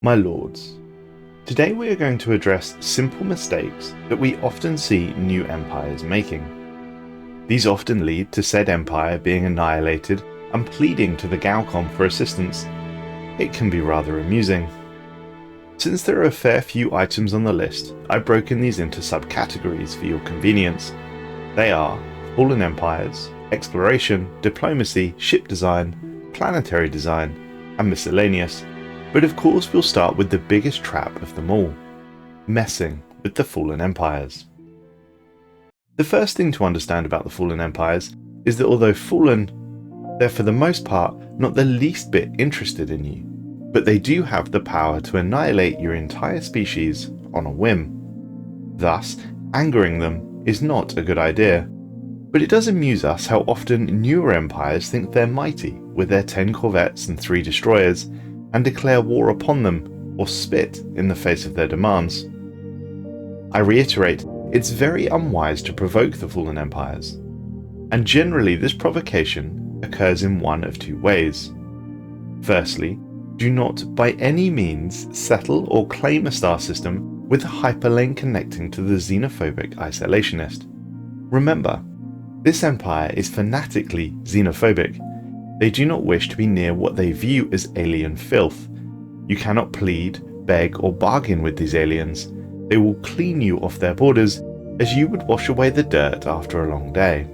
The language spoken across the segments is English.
My lords, today we are going to address simple mistakes that we often see new empires making. These often lead to said empire being annihilated and pleading to the Galcom for assistance. It can be rather amusing. Since there are a fair few items on the list, I've broken these into subcategories for your convenience. They are Fallen Empires, Exploration, Diplomacy, Ship Design, Planetary Design, and Miscellaneous. But of course we'll start with the biggest trap of them all, messing with the Fallen Empires. The first thing to understand about the Fallen Empires is that although fallen, they're for the most part not the least bit interested in you, but they do have the power to annihilate your entire species on a whim. Thus, angering them is not a good idea, but it does amuse us how often newer empires think they're mighty with their 10 corvettes and 3 destroyers, and declare war upon them or spit in the face of their demands. I reiterate, it's very unwise to provoke the Fallen Empires, and generally this provocation occurs in one of two ways. Firstly, do not by any means settle or claim a star system with a hyperlane connecting to the xenophobic isolationist. Remember, this empire is fanatically xenophobic. They do not wish to be near what they view as alien filth. You cannot plead, beg, or bargain with these aliens. They will clean you off their borders as you would wash away the dirt after a long day.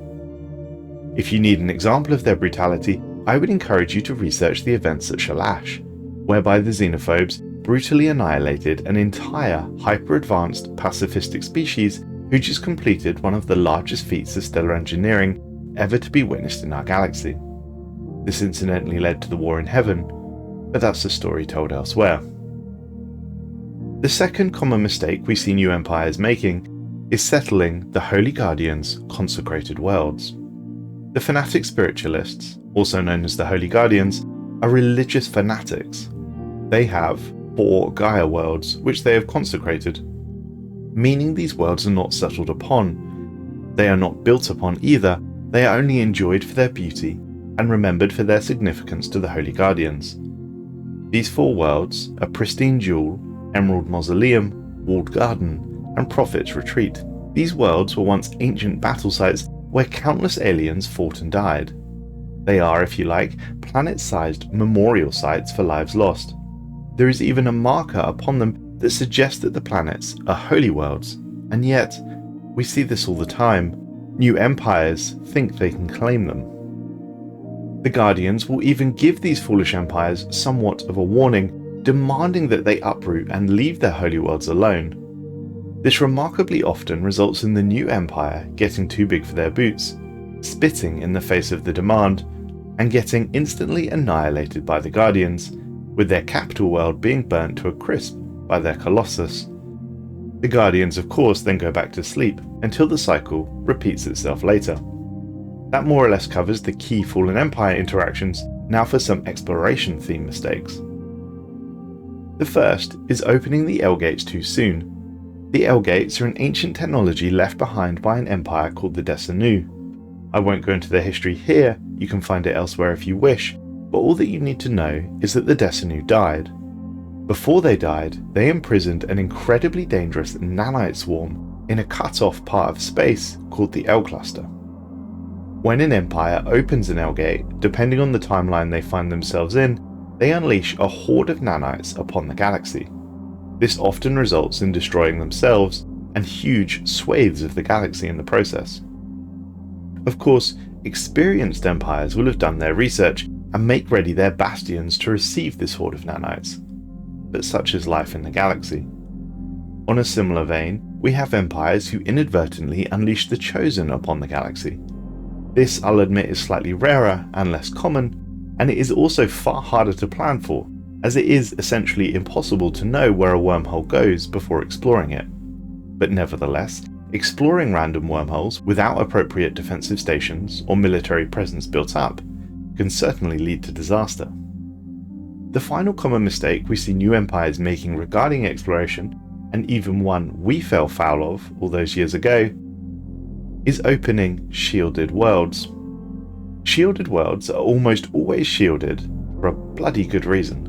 If you need an example of their brutality, I would encourage you to research the events at Shalash, whereby the xenophobes brutally annihilated an entire hyper-advanced pacifistic species who just completed one of the largest feats of stellar engineering ever to be witnessed in our galaxy. This incidentally led to the war in heaven, but that's a story told elsewhere. The second common mistake we see new empires making is settling the Holy Guardians' consecrated worlds. The fanatic spiritualists, also known as the Holy Guardians, are religious fanatics. They have 4 Gaia worlds which they have consecrated, meaning these worlds are not settled upon. They are not built upon either, they are only enjoyed for their beauty and remembered for their significance to the Holy Guardians. These 4 worlds are Pristine Jewel, Emerald Mausoleum, Walled Garden, and Prophet's Retreat. These worlds were once ancient battle sites where countless aliens fought and died. They are, if you like, planet-sized memorial sites for lives lost. There is even a marker upon them that suggests that the planets are holy worlds, and yet, we see this all the time. New empires think they can claim them. The Guardians will even give these foolish empires somewhat of a warning, demanding that they uproot and leave their holy worlds alone. This remarkably often results in the new empire getting too big for their boots, spitting in the face of the demand, and getting instantly annihilated by the Guardians, with their capital world being burnt to a crisp by their Colossus. The Guardians of course then go back to sleep until the cycle repeats itself later. That more or less covers the key Fallen Empire interactions. Now for some exploration theme mistakes. The first is opening the L-gates too soon. The L-gates are an ancient technology left behind by an empire called the Desanu. I won't go into their history here, you can find it elsewhere if you wish, but all that you need to know is that the Desanu died. Before they died, they imprisoned an incredibly dangerous nanite swarm in a cut-off part of space called the L-cluster. When an empire opens an L-gate, depending on the timeline they find themselves in, they unleash a horde of nanites upon the galaxy. This often results in destroying themselves and huge swathes of the galaxy in the process. Of course, experienced empires will have done their research and make ready their bastions to receive this horde of nanites. But such is life in the galaxy. On a similar vein, we have empires who inadvertently unleash the Chosen upon the galaxy. This, I'll admit, is slightly rarer and less common, and it is also far harder to plan for, as it is essentially impossible to know where a wormhole goes before exploring it. But nevertheless, exploring random wormholes without appropriate defensive stations or military presence built up can certainly lead to disaster. The final common mistake we see new empires making regarding exploration, and even one we fell foul of all those years ago, is opening shielded worlds. Shielded worlds are almost always shielded for a bloody good reason.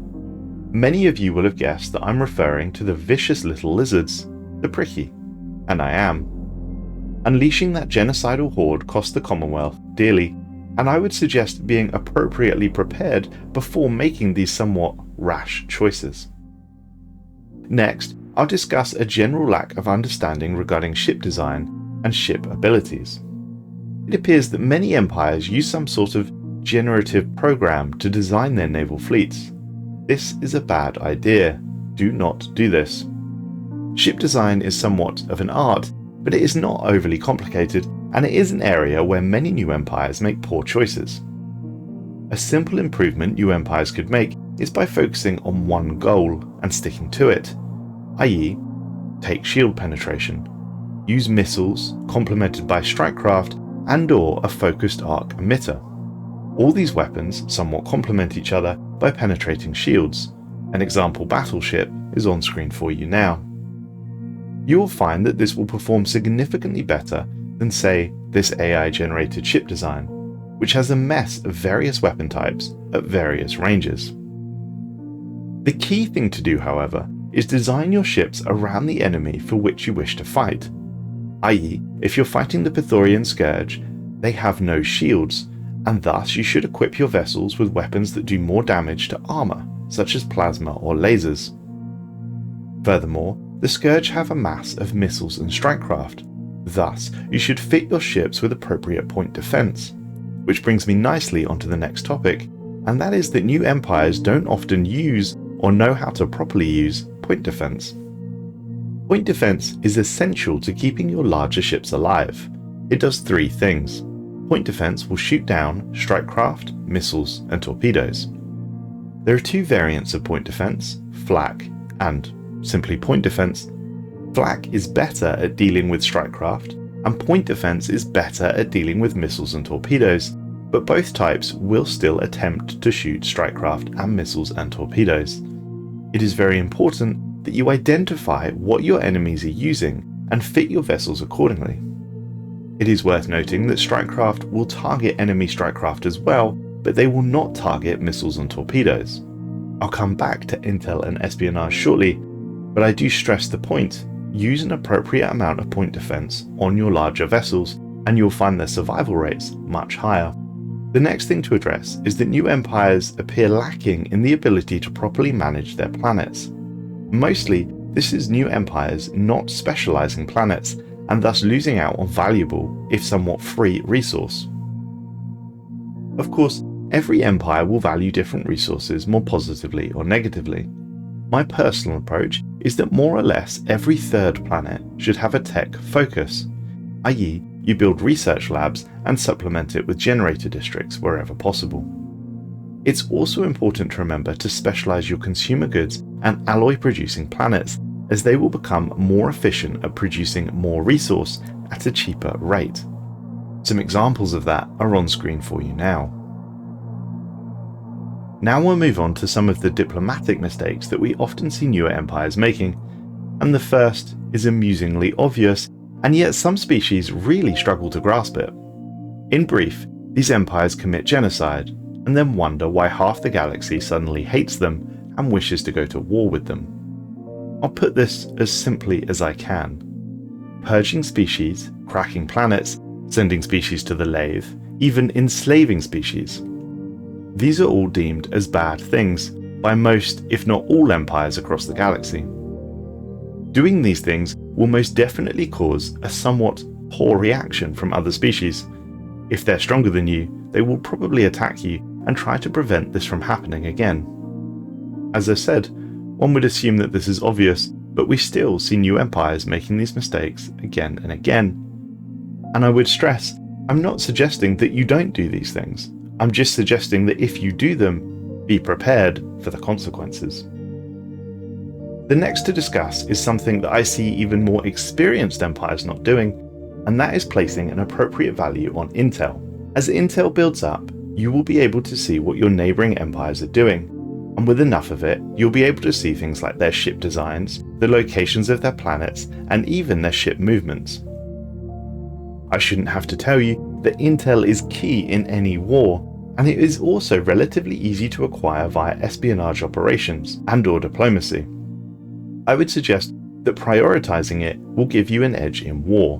Many of you will have guessed that I'm referring to the vicious little lizards, the pricky, and I am. Unleashing that genocidal horde cost the Commonwealth dearly, and I would suggest being appropriately prepared before making these somewhat rash choices. Next, I'll discuss a general lack of understanding regarding ship design and ship abilities. It appears that many empires use some sort of generative program to design their naval fleets. This is a bad idea. Do not do this. Ship design is somewhat of an art, but it is not overly complicated, and it is an area where many new empires make poor choices. A simple improvement new empires could make is by focusing on one goal and sticking to it, i.e., take shield penetration, use missiles complemented by strikecraft and/or a focused arc emitter. All these weapons somewhat complement each other by penetrating shields. An example battleship is on screen for you now. You will find that this will perform significantly better than, say, this AI-generated ship design, which has a mess of various weapon types at various ranges. The key thing to do, however, is design your ships around the enemy for which you wish to fight, i.e., if you're fighting the Pythorian Scourge, they have no shields, and thus you should equip your vessels with weapons that do more damage to armour, such as plasma or lasers. Furthermore, the Scourge have a mass of missiles and strikecraft, thus you should fit your ships with appropriate point defence. Which brings me nicely onto the next topic, and that is that new empires don't often use or know how to properly use point defence. Point defence is essential to keeping your larger ships alive. It does three things. Point defence will shoot down strikecraft, missiles and torpedoes. There are two variants of point defence, flak and simply point defence. Flak is better at dealing with strikecraft, and point defence is better at dealing with missiles and torpedoes, but both types will still attempt to shoot strikecraft and missiles and torpedoes. It is very important that you identify what your enemies are using and fit your vessels accordingly. It is worth noting that strikecraft will target enemy strikecraft as well, but they will not target missiles and torpedoes. I'll come back to intel and espionage shortly, but I do stress the point: use an appropriate amount of point defence on your larger vessels and you'll find their survival rates much higher. The next thing to address is that new empires appear lacking in the ability to properly manage their planets. Mostly, this is new empires not specialising planets and thus losing out on valuable, if somewhat free, resource. Of course, every empire will value different resources more positively or negatively. My personal approach is that more or less every third planet should have a tech focus, i.e., you build research labs and supplement it with generator districts wherever possible. It's also important to remember to specialise your consumer goods and alloy producing planets, as they will become more efficient at producing more resource at a cheaper rate. Some examples of that are on screen for you now. Now we'll move on to some of the diplomatic mistakes that we often see newer empires making, and the first is amusingly obvious, and yet some species really struggle to grasp it. In brief, these empires commit genocide, and then wonder why half the galaxy suddenly hates them and wishes to go to war with them. I'll put this as simply as I can. Purging species, cracking planets, sending species to the lathe, even enslaving species. These are all deemed as bad things by most, if not all, empires across the galaxy. Doing these things will most definitely cause a somewhat poor reaction from other species. If they're stronger than you, they will probably attack you and try to prevent this from happening again. As I said, one would assume that this is obvious, but we still see new empires making these mistakes again and again. And I would stress, I'm not suggesting that you don't do these things. I'm just suggesting that if you do them, be prepared for the consequences. The next to discuss is something that I see even more experienced empires not doing, and that is placing an appropriate value on intel. As intel builds up, you will be able to see what your neighbouring empires are doing, and with enough of it, you'll be able to see things like their ship designs, the locations of their planets, and even their ship movements. I shouldn't have to tell you that intel is key in any war, and it is also relatively easy to acquire via espionage operations and/or diplomacy. I would suggest that prioritizing it will give you an edge in war.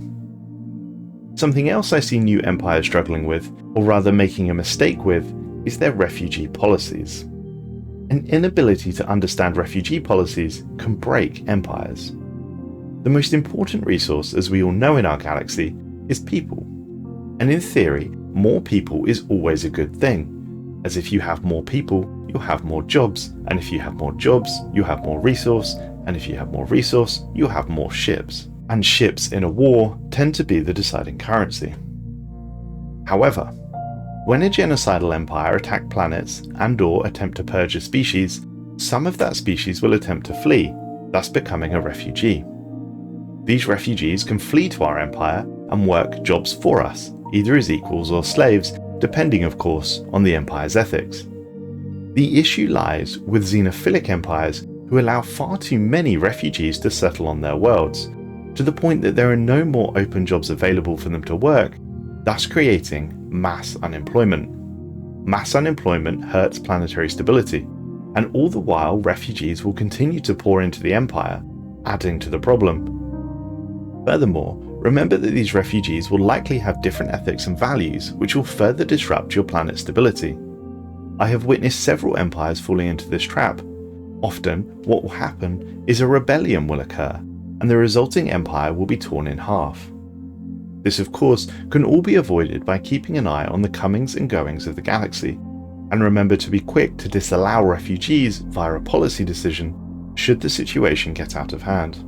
Something else I see new empires struggling with, or rather making a mistake with, is their refugee policies. An inability to understand refugee policies can break empires. The most important resource, as we all know in our galaxy, is people. And in theory, more people is always a good thing, as if you have more people, you'll have more jobs, and if you have more jobs, you have more resource, and if you have more resource, you'll have more ships. And ships in a war tend to be the deciding currency. However, when a genocidal empire attacks planets and/or attempt to purge a species, some of that species will attempt to flee, thus becoming a refugee. These refugees can flee to our empire and work jobs for us, either as equals or slaves, depending of course on the empire's ethics. The issue lies with xenophilic empires who allow far too many refugees to settle on their worlds, to the point that there are no more open jobs available for them to work, thus creating mass unemployment. Mass unemployment hurts planetary stability, and all the while refugees will continue to pour into the empire, adding to the problem. Furthermore, remember that these refugees will likely have different ethics and values, which will further disrupt your planet's stability. I have witnessed several empires falling into this trap. Often, what will happen is a rebellion will occur, and the resulting empire will be torn in half. This of course can all be avoided by keeping an eye on the comings and goings of the galaxy, and remember to be quick to disallow refugees via a policy decision should the situation get out of hand.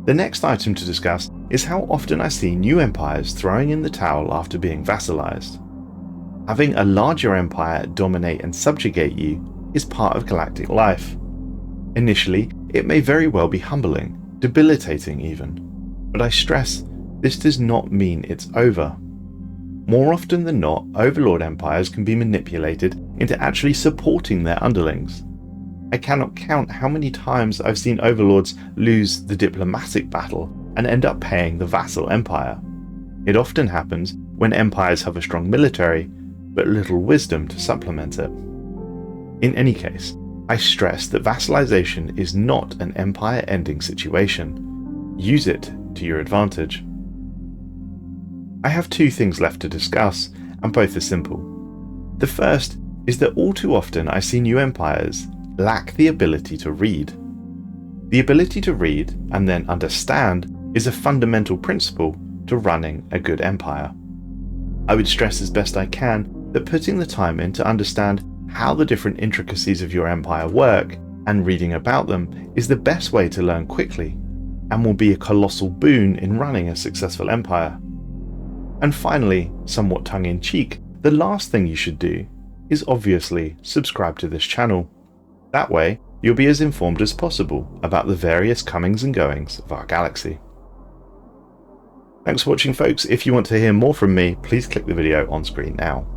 The next item to discuss is how often I see new empires throwing in the towel after being vassalized. Having a larger empire dominate and subjugate you is part of galactic life. Initially, it may very well be humbling, debilitating even, but I stress this does not mean it's over. More often than not, overlord empires can be manipulated into actually supporting their underlings. I cannot count how many times I've seen overlords lose the diplomatic battle and end up paying the vassal empire. It often happens when empires have a strong military, but little wisdom to supplement it. In any case, I stress that vassalization is not an empire-ending situation. Use it to your advantage. I have two things left to discuss, and both are simple. The first is that all too often I see new empires lack the ability to read. The ability to read and then understand is a fundamental principle to running a good empire. I would stress as best I can that putting the time in to understand how the different intricacies of your empire work and reading about them is the best way to learn quickly and will be a colossal boon in running a successful empire. And finally, somewhat tongue-in-cheek, the last thing you should do is obviously subscribe to this channel. That way, you'll be as informed as possible about the various comings and goings of our galaxy. Thanks for watching folks. If you want to hear more from me, please click the video on screen now.